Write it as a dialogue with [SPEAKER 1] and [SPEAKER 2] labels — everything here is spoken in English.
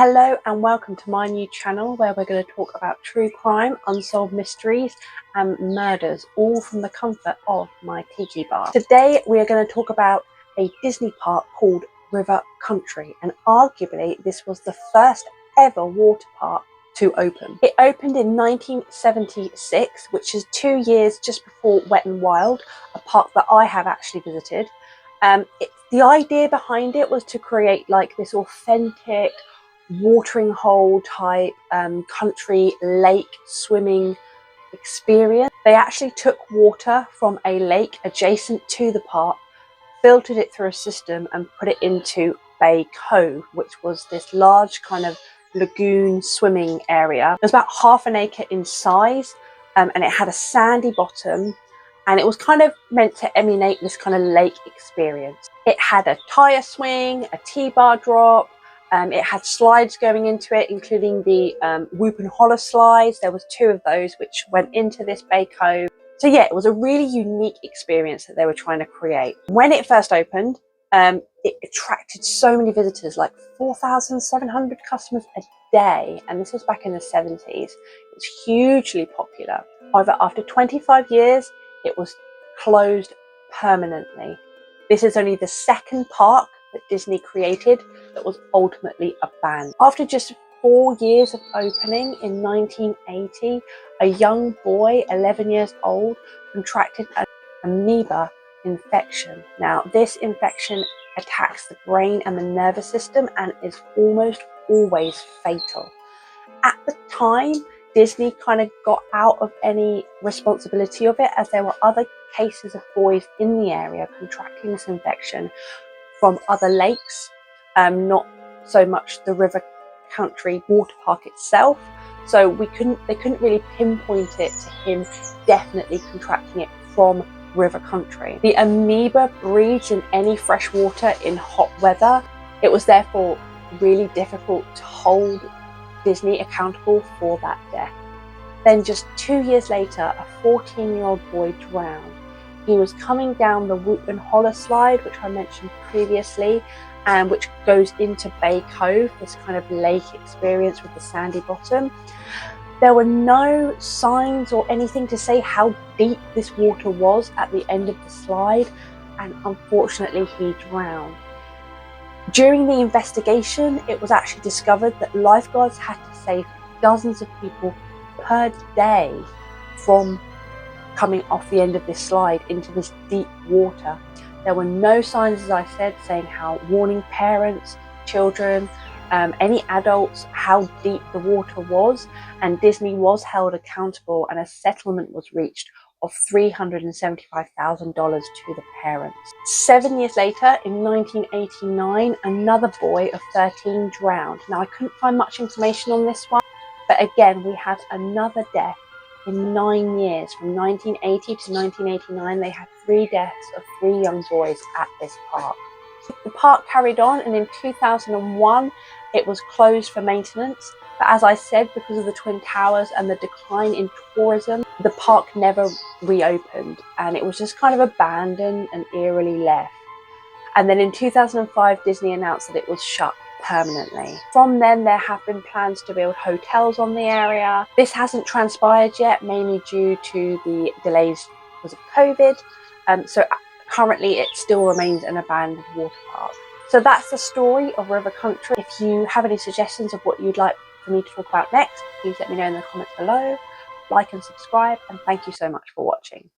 [SPEAKER 1] Hello and welcome to my new channel where we're going to talk about true crime, unsolved mysteries and murders, all from the comfort of my tiki bar. Today we are going to talk about a Disney park called River Country, and arguably this was the first ever water park to open. It opened in 1976, which is 2 years just before Wet n Wild, a park that I have actually visited. The idea behind it was to create like this authentic watering hole type country lake swimming experience. They actually took water from a lake adjacent to the park, filtered it through a system and put it into Bay Cove, which was this large kind of lagoon swimming area. It was about half an acre in size, and it had a sandy bottom, and it was kind of meant to emulate this kind of lake experience. It had a tire swing, a T-bar drop. It had slides going into it, including the Whoop and Holler slides. There was 2 of those which went into this Bay Cove. So yeah, it was a really unique experience that they were trying to create. When it first opened, it attracted so many visitors, like 4,700 customers a day. And this was back in the 70s. It was hugely popular. However, after 25 years, it was closed permanently. This is only the second park that Disney created that was ultimately abandoned. After just 4 years of opening in 1980, a young boy, 11 years old, contracted an amoeba infection. Now, this infection attacks the brain and the nervous system and is almost always fatal. At the time, Disney kind of got out of any responsibility of it, as there were other cases of boys in the area contracting this infection from other lakes, not so much the River Country water park itself. So they couldn't really pinpoint it to him definitely contracting it from River Country. The amoeba breeds in any fresh water in hot weather. It was therefore really difficult to hold Disney accountable for that death. Then just 2 years later, a 14-year-old boy drowned. He was coming down the Whoop and Holler slide, which I mentioned previously, and which goes into Bay Cove, this kind of lake experience with the sandy bottom. There were no signs or anything to say how deep this water was at the end of the slide, and unfortunately he drowned. During the investigation, it was actually discovered that lifeguards had to save dozens of people per day from coming off the end of this slide into this deep water. There were no signs, as I said, saying how warning parents, children, any adults, how deep the water was, and Disney was held accountable and a settlement was reached of $375,000 to the parents. 7 years later, in 1989, another boy of 13 drowned. Now, I couldn't find much information on this one, but again, we had another death in 9 years. From 1980 to 1989, they had 3 deaths of 3 young boys at this park. The park carried on, and in 2001, it was closed for maintenance. But as I said, because of the Twin Towers and the decline in tourism, the park never reopened, and it was just kind of abandoned and eerily left. And then in 2005, Disney announced that it was shut permanently. From then, there have been plans to build hotels on the area. This hasn't transpired yet, mainly due to the delays because of COVID. So currently, it still remains an abandoned water park. So that's the story of River Country. If you have any suggestions of what you'd like for me to talk about next, please let me know in the comments below. Like and subscribe, and thank you so much for watching.